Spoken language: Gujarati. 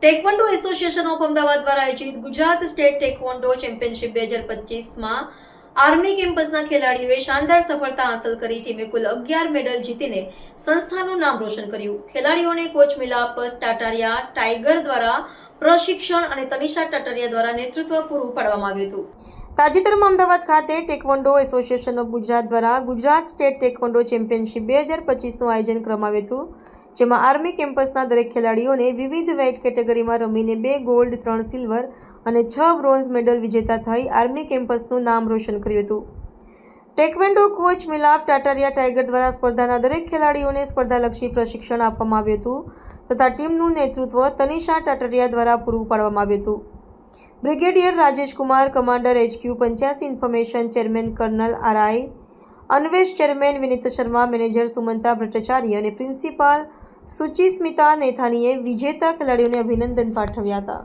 ટેકવોન્ડો એસોસિએશન ઓફ અમદાવાદ દ્વારા આયોજિત ગુજરાત સ્ટેટ ટેકવોન્ડો ચેમ્પિયનશિપ 2025માં આર્મી કેમ્પસના ખેલાડીઓએ શાનદાર સફળતા હાંસલ કરી ટીમે કુલ 11 મેડલ જીતીને સંસ્થાનું નામ રોશન કર્યું. ખેલાડીઓને કોચ મિલાપ ટાટારિયા ટાઈગર દ્વારા પ્રશિક્ષણ અને તનિષા ટાટારિયા દ્વારા નેતૃત્વ પૂરું પાડવામાં આવ્યું હતું. તાજેતરમાં અમદાવાદ ખાતે ટેકવોન્ડો એસોસિએશન ઓફ ગુજરાત દ્વારા ગુજરાત સ્ટેટ ટેકવોન્ડો ચેમ્પિયનશિપ 2025નું આયોજન કરવામાં આવ્યું હતું, જેમાં આર્મી કેમ્પસના દરેક ખેલાડીઓને વિવિધ વેઇટ કેટેગરીમાં રમીને 2 ગોલ્ડ, 3 સિલ્વર અને 6 બ્રોન્ઝ મેડલ વિજેતા થઈ આર્મી કેમ્પસનું નામ રોશન કર્યું હતું. ટેકવેન્ડો કોચ મિલાપ ટાટારિયા ટાઈગર દ્વારા સ્પર્ધાના દરેક ખેલાડીઓને સ્પર્ધાલક્ષી પ્રશિક્ષણ આપવામાં આવ્યું હતું તથા ટીમનું નેતૃત્વ તનિષા ટાટારિયા દ્વારા પૂરું પાડવામાં આવ્યું હતું. Brigadier Rajesh Kumar, commander HQ 85 information chairman colonel RI, Anvesh chairman Vineet Sharma, manager Sumanta Bhattacharya અને પ્રિન્સિપાલ સુચિસ્મિતા નેથાનીએ વિજેતા ખેલાડીઓને અભિનંદન પાઠવ્યા હતા.